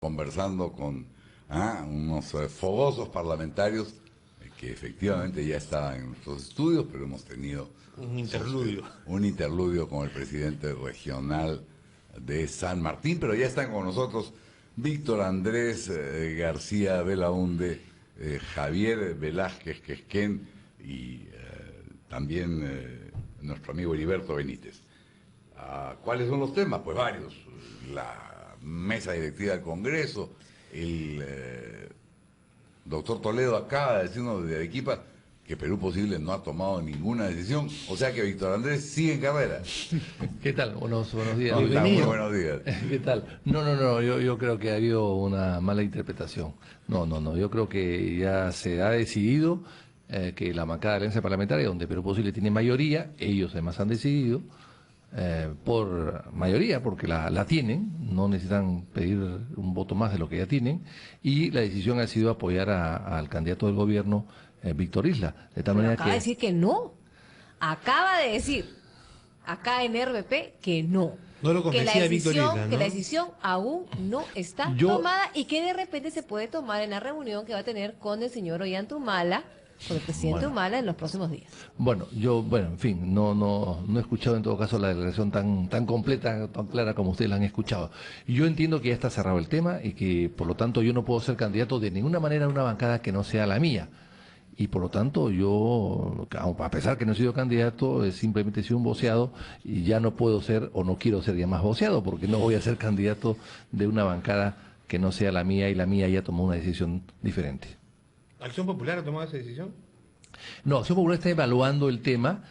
conversando con unos fogosos parlamentarios que efectivamente ya estaban en nuestros estudios, pero hemos tenido un interludio con el presidente regional de San Martín, pero ya están con nosotros Víctor Andrés García Belaunde, Javier Velázquez Quesquén y también nuestro amigo Heriberto Benítez. ¿Cuáles son los temas? Pues varios. La mesa directiva del Congreso, el doctor Toledo acaba de decirnos desde Arequipa que Perú Posible no ha tomado ninguna decisión, o sea que Víctor Andrés sigue en carrera. ¿Qué tal? Buenos días. Muy buenos días. ¿Qué tal? No, yo creo que ha habido una mala interpretación. No, yo creo que ya se ha decidido que la bancada de Alianza Parlamentaria, donde Perú Posible tiene mayoría, ellos además han decidido, por mayoría, porque la tienen, no necesitan pedir un voto más de lo que ya tienen, y la decisión ha sido apoyar al candidato del gobierno, Víctor Isla, de tal manera acaba de decir que no, acaba de decir acá en RBP que no. No lo convencía Víctor Isla, ¿no? Que la decisión aún no está tomada y que de repente se puede tomar en la reunión que va a tener con el señor Ollantumala, con el presidente Humala en los próximos días. Bueno, en fin, no he escuchado en todo caso la declaración tan completa, tan clara como ustedes la han escuchado. Yo entiendo que ya está cerrado el tema y que por lo tanto yo no puedo ser candidato de ninguna manera a una bancada que no sea la mía. Y por lo tanto yo, a pesar que no he sido candidato, simplemente he sido un voceado y ya no puedo ser o no quiero ser ya más voceado porque no voy a ser candidato de una bancada que no sea la mía y la mía ya tomó una decisión diferente. ¿Acción Popular ha tomado esa decisión? No, Acción Popular está evaluando el tema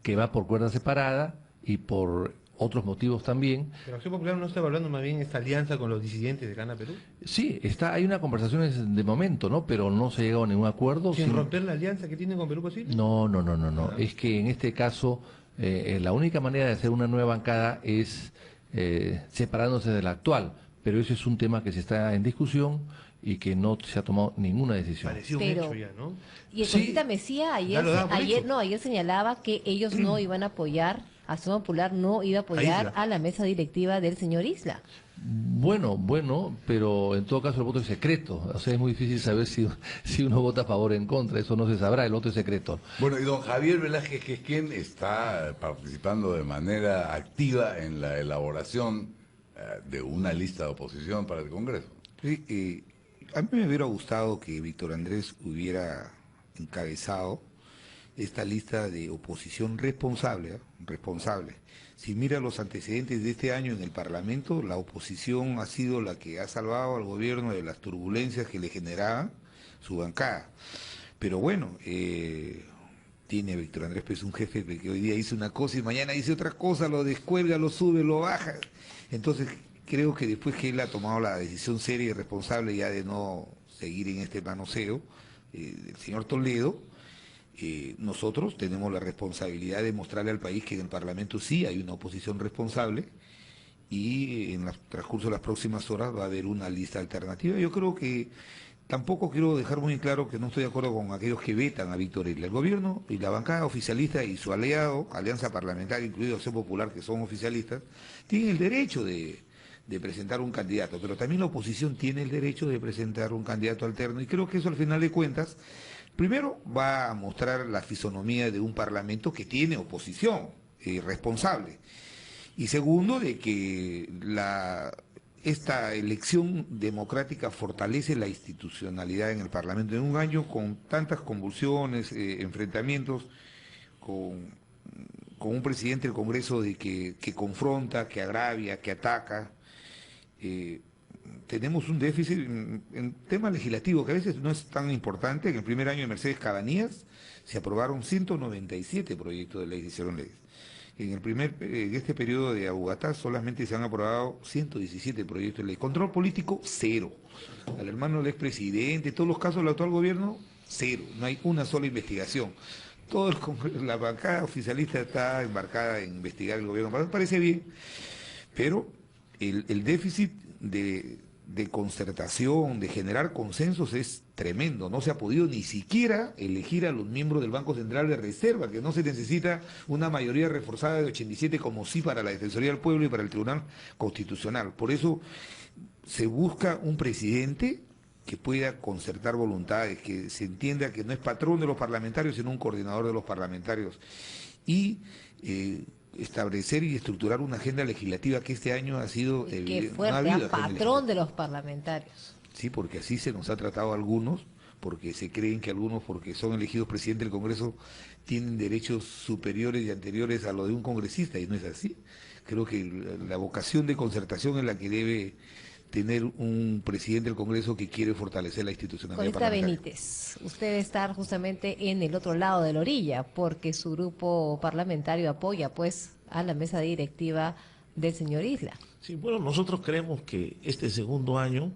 que va por cuerda separada y por otros motivos también. ¿Pero Acción Popular no está evaluando más bien esta alianza con los disidentes de Gana Perú? Sí, hay una conversación de momento, ¿no? Pero no se ha llegado a ningún acuerdo. ¿Sin romper la alianza que tienen con Perú Posible? No. Es que en este caso la única manera de hacer una nueva bancada es separándose de la actual. Pero ese es un tema que se está en discusión y que no se ha tomado ninguna decisión. Pareció un hecho ya, ¿no? Y el Cosita Mejía ayer señalaba que ellos no iban a apoyar, Acción Popular no iba a apoyar a la mesa directiva del señor Isla. Bueno, pero en todo caso el voto es secreto, o sea, es muy difícil saber si uno vota a favor o en contra, eso no se sabrá, el voto es secreto. Bueno, y don Javier Velázquez Quesquén está participando de manera activa en la elaboración de una lista de oposición para el Congreso. Sí, a mí me hubiera gustado que Víctor Andrés hubiera encabezado esta lista de oposición responsable. Si mira los antecedentes de este año en el Parlamento, la oposición ha sido la que ha salvado al gobierno de las turbulencias que le generaban su bancada. Pero bueno, tiene Víctor Andrés pues un jefe que hoy día dice una cosa y mañana dice otra cosa, lo descuelga, lo sube, lo baja. Entonces creo que después que él ha tomado la decisión seria y responsable ya de no seguir en este manoseo del señor Toledo, nosotros tenemos la responsabilidad de mostrarle al país que en el Parlamento sí hay una oposición responsable y en el transcurso de las próximas horas va a haber una lista alternativa. Yo creo que tampoco quiero dejar muy claro que no estoy de acuerdo con aquellos que vetan a Víctor Isla. El gobierno y la bancada oficialista y su aliado, Alianza Parlamentaria, incluido Acción Popular, que son oficialistas, tienen el derecho de presentar un candidato, pero también la oposición tiene el derecho de presentar un candidato alterno y creo que eso al final de cuentas, primero va a mostrar la fisonomía de un parlamento que tiene oposición responsable y segundo de que esta elección democrática fortalece la institucionalidad en el Parlamento. En un año con tantas convulsiones, enfrentamientos, con un presidente del Congreso que confronta, que agravia, que ataca, tenemos un déficit en tema legislativo que a veces no es tan importante. En el primer año de Mercedes Cabanías se aprobaron 197 proyectos de ley, se hicieron leyes. En este periodo de Abugatá solamente se han aprobado 117 proyectos de ley. Control político, cero. Al hermano del expresidente, todos los casos del actual gobierno, cero. No hay una sola investigación. La bancada oficialista está embarcada en investigar el gobierno. Me parece bien, pero el déficit de concertación, de generar consensos es tremendo. No se ha podido ni siquiera elegir a los miembros del Banco Central de Reserva, que no se necesita una mayoría reforzada de 87 como sí para la Defensoría del Pueblo y para el Tribunal Constitucional. Por eso se busca un presidente que pueda concertar voluntades, que se entienda que no es patrón de los parlamentarios, sino un coordinador de los parlamentarios, y establecer y estructurar una agenda legislativa que este año ha sido... Qué no fuerte, ha habido patrón de los parlamentarios. Sí, porque así se nos ha tratado a algunos, porque se creen que algunos, porque son elegidos presidente del Congreso, tienen derechos superiores y anteriores a lo de un congresista, y no es así. Creo que la vocación de concertación es la que debe tener un presidente del Congreso que quiere fortalecer la institucionalidad Coronista parlamentaria. Benítez, usted debe estar justamente en el otro lado de la orilla, porque su grupo parlamentario apoya pues a la mesa directiva del señor Isla. Sí, bueno, nosotros creemos que este segundo año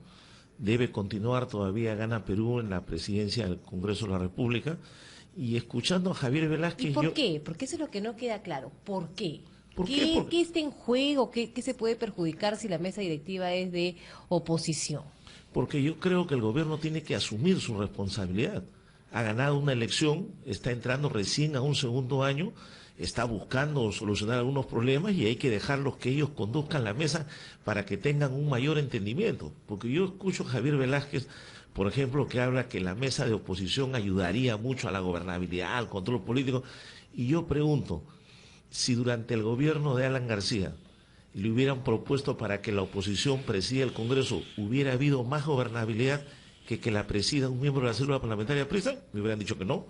debe continuar todavía Gana Perú en la presidencia del Congreso de la República, y escuchando a Javier Velázquez... ¿Y por qué? Porque eso es lo que no queda claro. ¿Por qué? ¿Por qué? ¿Qué está en juego? ¿Qué se puede perjudicar si la mesa directiva es de oposición? Porque yo creo que el gobierno tiene que asumir su responsabilidad. Ha ganado una elección, está entrando recién a un segundo año, está buscando solucionar algunos problemas, y hay que dejarlos que ellos conduzcan la mesa para que tengan un mayor entendimiento. Porque yo escucho a Javier Velázquez, por ejemplo, que habla que la mesa de oposición ayudaría mucho a la gobernabilidad, al control político, y yo pregunto, si durante el gobierno de Alan García le hubieran propuesto para que la oposición presida el Congreso, hubiera habido más gobernabilidad que la presida un miembro de la célula parlamentaria prisa, me hubieran dicho que no.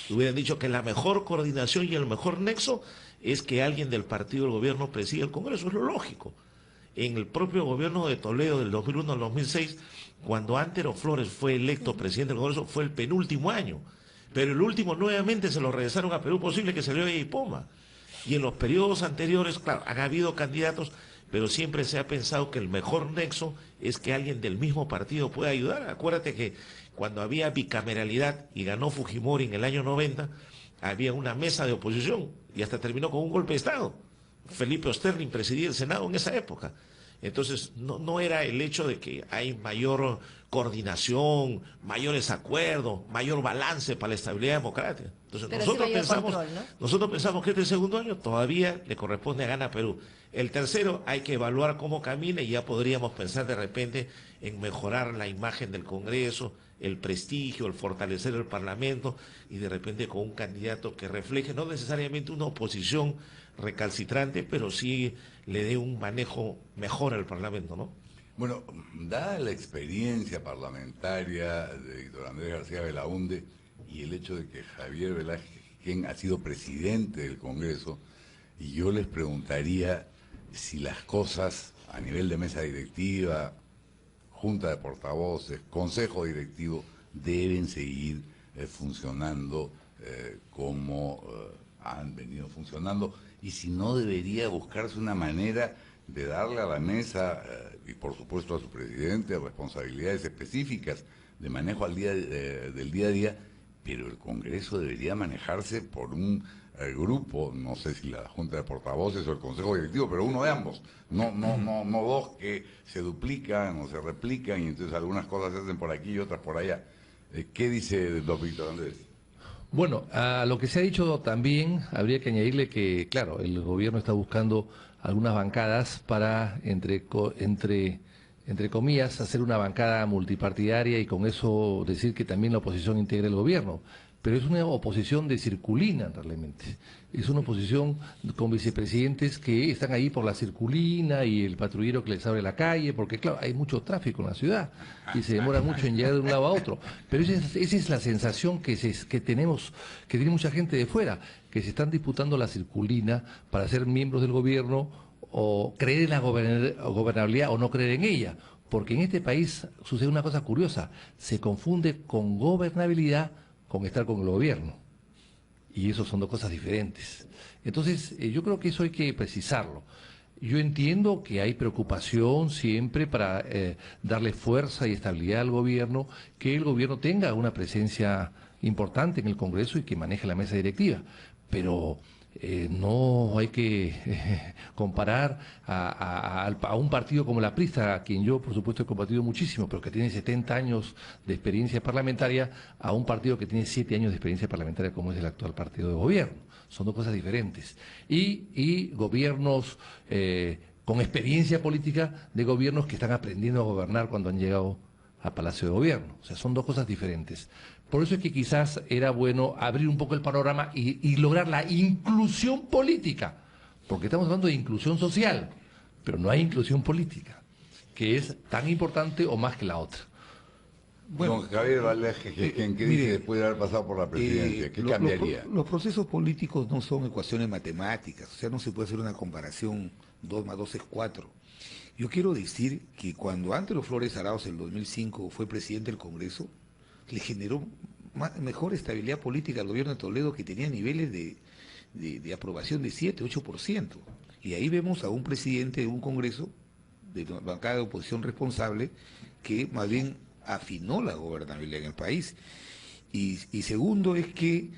Me hubieran dicho que la mejor coordinación y el mejor nexo es que alguien del partido del gobierno presida el Congreso, es lo lógico. En el propio gobierno de Toledo del 2001 al 2006, cuando Antero Flores fue electo presidente del Congreso, fue el penúltimo año, pero el último nuevamente se lo regresaron a Perú Posible, que salió de Ipoma. Y en los periodos anteriores, claro, han habido candidatos, pero siempre se ha pensado que el mejor nexo es que alguien del mismo partido pueda ayudar. Acuérdate que cuando había bicameralidad y ganó Fujimori en el año 90, había una mesa de oposición y hasta terminó con un golpe de Estado. Felipe Osterling presidía el Senado en esa época. Entonces, no era el hecho de que hay mayor coordinación, mayores acuerdos, mayor balance para la estabilidad democrática. Entonces, nosotros pensamos que este segundo año todavía le corresponde a Gana Perú. El tercero hay que evaluar cómo camina, y ya podríamos pensar de repente en mejorar la imagen del Congreso, el prestigio, el fortalecer el Parlamento, y de repente con un candidato que refleje no necesariamente una oposición recalcitrante, pero sí le dé un manejo mejor al Parlamento, ¿no? Bueno, dada la experiencia parlamentaria de Víctor Andrés García Belaúnde y el hecho de que Javier Velázquez, quien ha sido presidente del Congreso, y yo les preguntaría si las cosas a nivel de mesa directiva, junta de portavoces, consejo directivo, deben seguir funcionando como han venido funcionando, y si no debería buscarse una manera de darle a la mesa y por supuesto a su presidente responsabilidades específicas de manejo del día a día, pero el Congreso debería manejarse por un grupo, no sé si la Junta de Portavoces o el Consejo Directivo, pero uno de ambos, no dos que se duplican o se replican, y entonces algunas cosas se hacen por aquí y otras por allá. ¿Qué dice el don Víctor Andrés? Bueno, a lo que se ha dicho también habría que añadirle que, claro, el gobierno está buscando algunas bancadas para, entre comillas, hacer una bancada multipartidaria y con eso decir que también la oposición integre el gobierno. Pero es una oposición de circulina realmente. Es una oposición con vicepresidentes que están ahí por la circulina y el patrullero que les abre la calle, porque claro, hay mucho tráfico en la ciudad y se demora mucho en llegar de un lado a otro. Pero esa es la sensación que tenemos, que tiene mucha gente de fuera, que se están disputando la circulina para ser miembros del gobierno, o creer en la gobernabilidad o no creer en ella. Porque en este país sucede una cosa curiosa, se confunde con gobernabilidad con estar con el gobierno. Y eso son dos cosas diferentes. Entonces, yo creo que eso hay que precisarlo. Yo entiendo que hay preocupación siempre para darle fuerza y estabilidad al gobierno, que el gobierno tenga una presencia importante en el Congreso y que maneje la mesa directiva. Pero no hay que comparar a un partido como la Prisa, a quien yo por supuesto he combatido muchísimo, pero que tiene 70 años de experiencia parlamentaria, a un partido que tiene 7 años de experiencia parlamentaria como es el actual partido de gobierno. Son dos cosas diferentes. Y gobiernos con experiencia política de gobiernos que están aprendiendo a gobernar cuando han llegado a Palacio de Gobierno. O sea, son dos cosas diferentes. Por eso es que quizás era bueno abrir un poco el panorama y lograr la inclusión política, porque estamos hablando de inclusión social, pero no hay inclusión política, que es tan importante o más que la otra. Bueno, don Javier Valdés, ¿qué dice después de haber pasado por la presidencia? ¿Qué cambiaría? Los procesos políticos no son ecuaciones matemáticas, o sea, no se puede hacer una comparación 2 más 2 es 4. Yo quiero decir que cuando Ángelo Flores Arauz en el 2005 fue presidente del Congreso, le generó mejor estabilidad política al gobierno de Toledo, que tenía niveles de aprobación de 7, 8%. Y ahí vemos a un presidente de un Congreso, de una bancada de oposición responsable, que más bien afinó la gobernabilidad en el país. Y segundo es que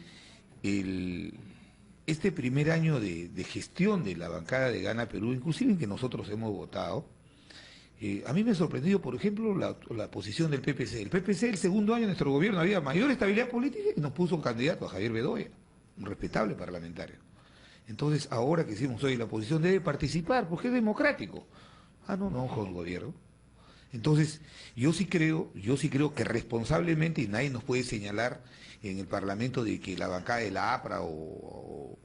este primer año de gestión de la bancada de Gana Perú, inclusive en que nosotros hemos votado, a mí me ha sorprendido, por ejemplo, la posición del PPC. El PPC, el segundo año de nuestro gobierno, había mayor estabilidad política y nos puso un candidato, a Javier Bedoya, un respetable parlamentario. Entonces, ahora que hicimos hoy, la oposición debe participar, porque es democrático. Ah, no, con el gobierno. Entonces, yo sí creo que responsablemente, y nadie nos puede señalar en el Parlamento de que la bancada de la APRA o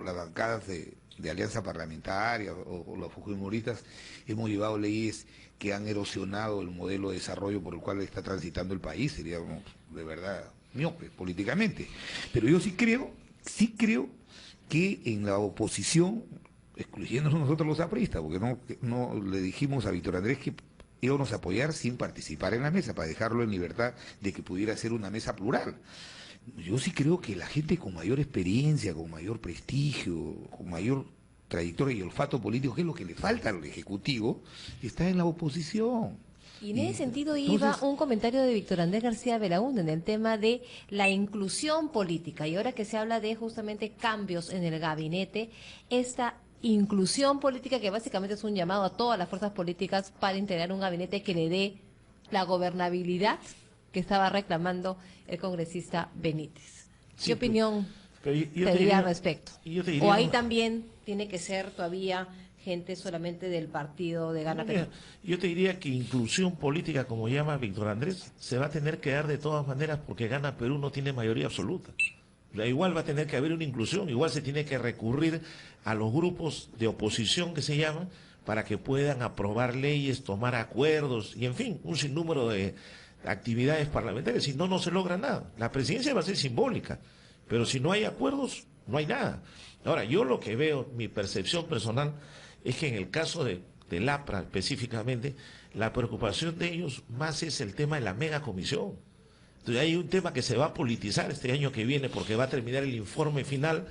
las bancadas de Alianza Parlamentaria o los fujimoristas hemos llevado leyes que han erosionado el modelo de desarrollo por el cual está transitando el país, seríamos de verdad miopes políticamente. Pero yo sí creo que en la oposición, excluyéndonos nosotros los apristas, porque no le dijimos a Víctor Andrés que íbamos a apoyar sin participar en la mesa, para dejarlo en libertad de que pudiera ser una mesa plural. Yo sí creo que la gente con mayor experiencia, con mayor prestigio, con mayor trayectoria y olfato político, que es lo que le falta al Ejecutivo, está en la oposición. Y en ese sentido iba un comentario de Víctor Andrés García Belaúnde en el tema de la inclusión política. Y ahora que se habla de justamente cambios en el gabinete, esta inclusión política, que básicamente es un llamado a todas las fuerzas políticas para integrar un gabinete que le dé la gobernabilidad que estaba reclamando el congresista Benítez. ¿Qué opinión tendría al respecto? ¿O ahí también tiene que ser todavía gente solamente del partido de Gana Perú? Yo te diría que inclusión política, como llama Víctor Andrés, se va a tener que dar de todas maneras, porque Gana Perú no tiene mayoría absoluta. Igual va a tener que haber una inclusión, igual se tiene que recurrir a los grupos de oposición que se llaman, para que puedan aprobar leyes, tomar acuerdos y en fin, un sinnúmero de actividades parlamentarias. Si no, no se logra nada. La presidencia va a ser simbólica, pero si no hay acuerdos, no hay nada. Ahora, yo lo que veo, mi percepción personal, es que en el caso del APRA específicamente, la preocupación de ellos más es el tema de la megacomisión. Entonces hay un tema que se va a politizar este año que viene, porque va a terminar el informe final,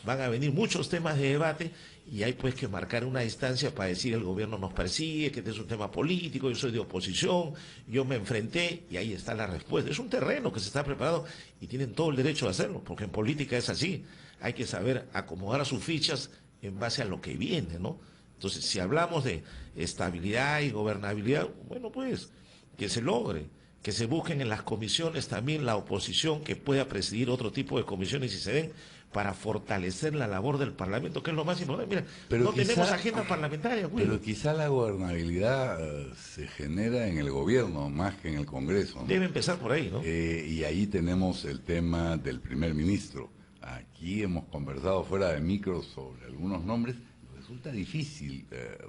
van a venir muchos temas de debate, y hay pues que marcar una distancia para decir: el gobierno nos persigue, que este es un tema político, yo soy de oposición, yo me enfrenté, y ahí está la respuesta. Es un terreno que se está preparado y tienen todo el derecho de hacerlo, porque en política es así, hay que saber acomodar a sus fichas en base a lo que viene, ¿no? Entonces, si hablamos de estabilidad y gobernabilidad, bueno, pues que se logre, que se busquen en las comisiones también la oposición que pueda presidir otro tipo de comisiones si se den, para fortalecer la labor del Parlamento, que es lo más importante. Mira, pero tenemos agenda parlamentaria. Pero quizá la gobernabilidad se genera en el gobierno más que en el Congreso, ¿no? Debe empezar por ahí, ¿no? Y ahí tenemos el tema del primer ministro. Aquí hemos conversado fuera de micro sobre algunos nombres. Resulta difícil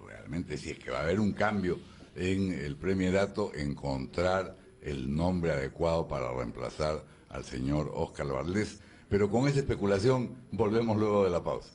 realmente, si es que va a haber un cambio en el premierato, encontrar el nombre adecuado para reemplazar al señor Óscar Valdés. Pero con esa especulación volvemos luego de la pausa.